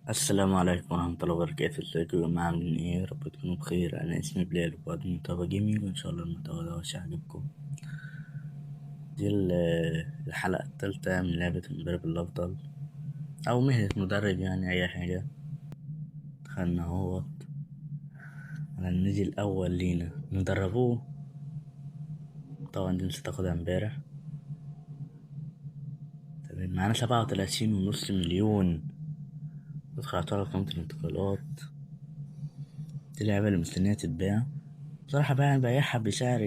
السلام عليكم ورحمة الله وبركاته. ازيكم يا جماعة؟ عاملين ايه؟ يا رب تكونوا بخير. أنا اسمي بلال وبقدم محتوى جيمنج، وإن شاء الله المحتوى ده هيعجبكم. دي الحلقة التالتة من لعبة المدرب الأفضل، أو مهنة مدرب، يعني أي حاجة. دخلنا اهوت على النادي الأول لينا ندربوه. طبعا دي نسيت أخدها امبارح. تمام، معانا 37.5 مليون. ندخل على طول قائمة الانتقالات. دي اللعبة اللي مستنية تتباع. بصراحة بقى أنا بايعها بسعر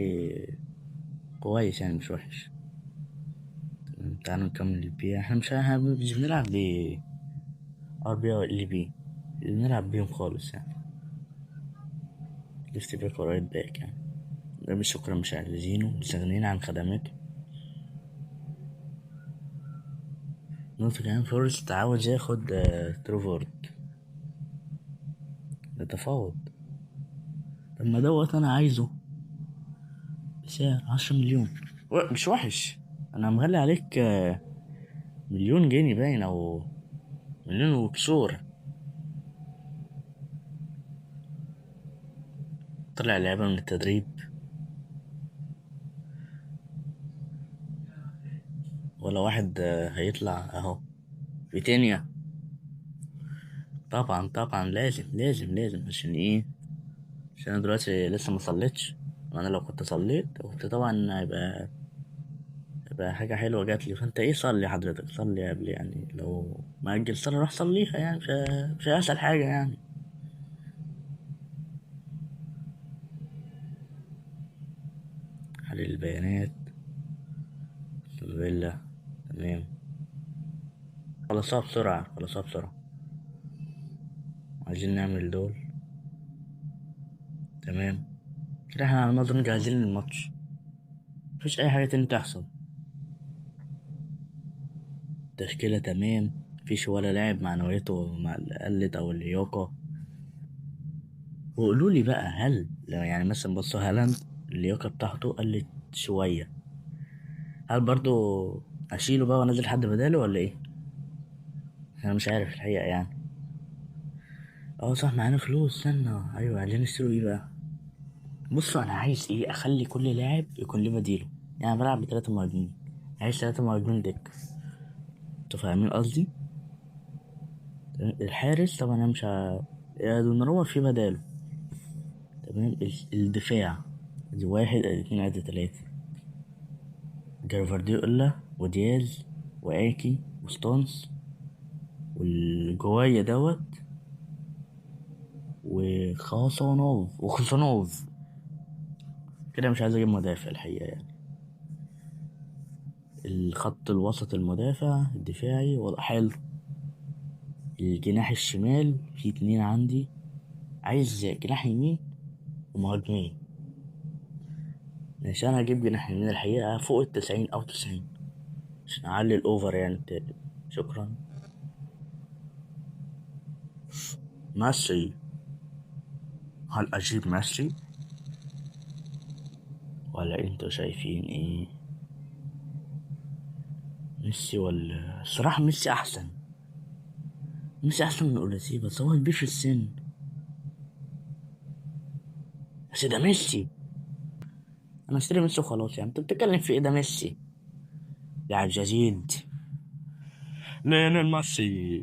كويس، يعني مش وحش. تعالوا نكمل البيع. احنا مش بنلعب ب ار بي او ال بي اللي بنلعب بيهم خالص، يعني ليفت باك ورايت باك. يعني ده مش شكرا، مش عايزينه، مستغنيين عن خدماته. نوتنجهام فورست عاوز ياخد تروفورد. ده تفاوض. طب ما دوت انا عايزه بسعر 10 مليون. مش وحش. انا مغلي عليك مليون جنيه باين، او مليون وكسور. طلع اللعبة من التدريب ولا واحد هيطلع اهو. فيتينيا. طبعا لازم عشان ايه؟ عشان انا دلوقتي لسه ما صليتش. وانا لو كنت صليت كنت طبعا هيبقى حاجه حلوه جات لي. فانت ايه؟ صلي حضرتك، صلي قبل، يعني لو ما اجل صلي روح صليها، يعني مش اسهل حاجه يعني. حلل البيانات. فيلا. تمام. خلصها بسرعه. عايزين نعمل دول. تمام. كده احنا على ما اظن جاهزين للماتش. مفيش اي حاجه تاني تحصل. تشكيله تمام. مفيش ولا لاعب معنوياته قلت او اللياقه. وقولوا لي بقى، هل لو يعني مثلا بصوا هالاند اللياقة بتاعته قلت شوية، هل برضو أشيله بقى وأنزل حد بداله ولا إيه؟ أنا مش عارف الحقيقة يعني. اه صح، معانا فلوس. استنى، أيوة، عايزين نشتروا إيه بقى؟ بصوا، أنا عايز إيه؟ أخلي كل لاعب يكون ليه بديله. يعني بلعب بتلاتة مهاجمين، عايز 3 مهاجمين دك. انتوا فاهمين قصدي؟ الحارس طبعا أنا مش يا دوناروما في بداله. تمام. الدفاع دي واحد ادي اتنين ادي تلاتة. جارفارديولا ودياز واكي وستونز والجوايا دوت وخصنوف. كده مش عايز اجيب مدافع الحقيقة يعني. الخط الوسط المدافع الدفاعي وضع حلو. الجناح الشمال في 2 عندي. عايز جناح يمين ومهاجمين. ماشي، انا هجيب جناح يمين الحقيقة فوق 90 او 90 عشان اعلي الاوفر يعني بتاعي. شكرا. ماشي. هل اجيب ماشي ولا انتوا شايفين ايه؟ ميسي ولا الصراحة ميسي أحسن. ميسي أحسن من أوليسي، بس هو كبير في السن. بس ده ميسي. أنا اشتري ميسي وخلاص. يعني أنت بتتكلم في إيه؟ ده ميسي لاعب جديد. ليونيل ميسي.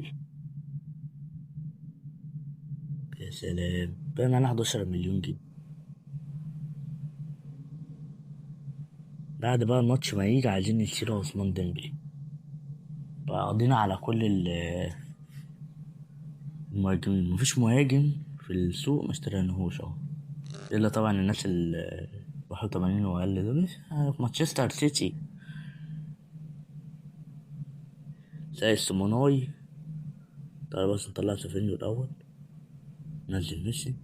يا سلام، بقى معانا 11 مليون جنيه. بعد بقى الماتش ما يجي عايزين نشتري عثمان ديمبلي. بقى قضينا على كل المهاجمين. مفيش مهاجم في السوق ما اشتريناهوش اهو، إلا طبعا الناس 81 وأقل دول في مانشستر سيتي. زي السيموناي. تعالى بس نطلع سافينيو الأول. نزل ميسي.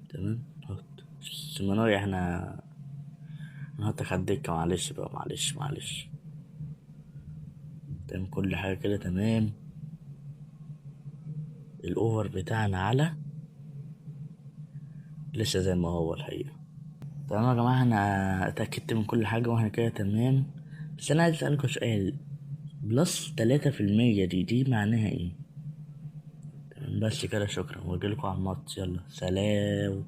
تمام. حط السيموناي. احنا هنحطك على الدكة. معلش بقى، معلش. تمام، كل حاجة كده تمام. الأوفر بتاعنا على لسه زي ما هو الحقيقة. تمام يا جماعة، أنا اتأكدت من كل حاجة واحنا كده تمام. بس أنا عايز أسألكوا سؤال. بلس 3% دي معناها ايه؟ بس كده شكرا، واجيلكوا على الماتش. يلا سلام.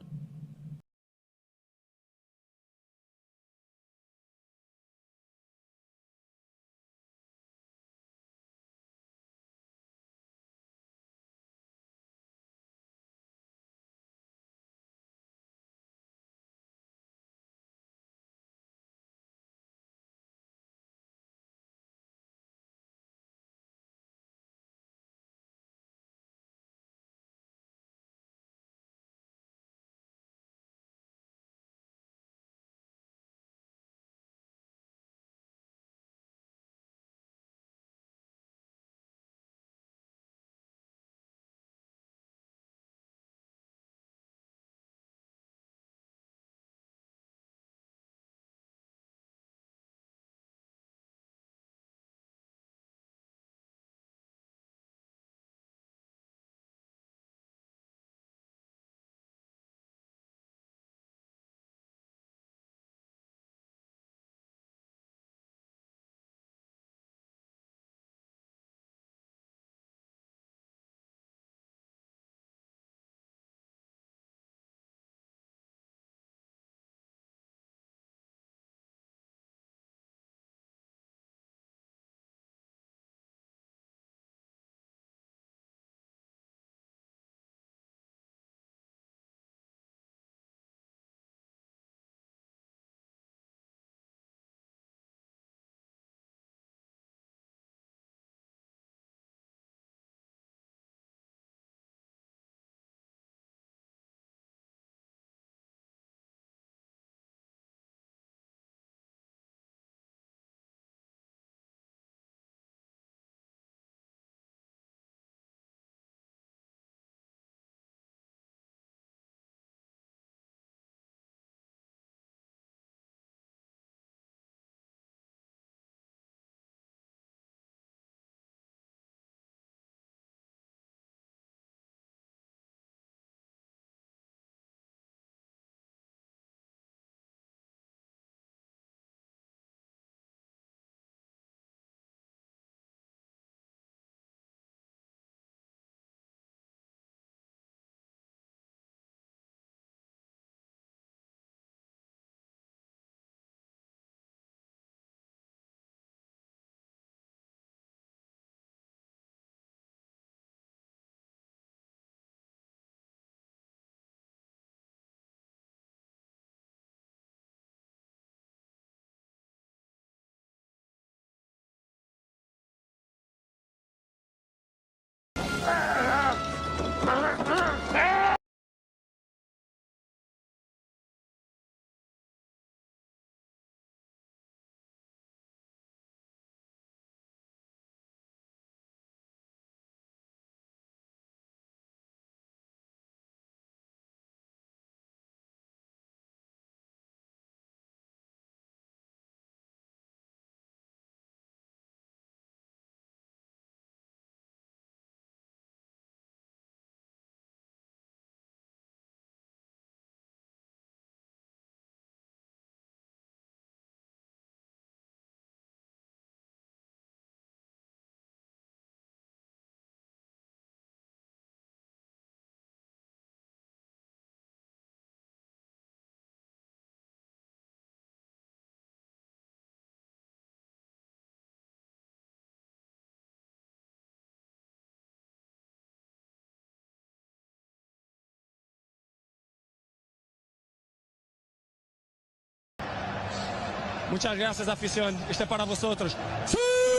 Muchas gracias, afición. Este es para vosotros. ¡Sí!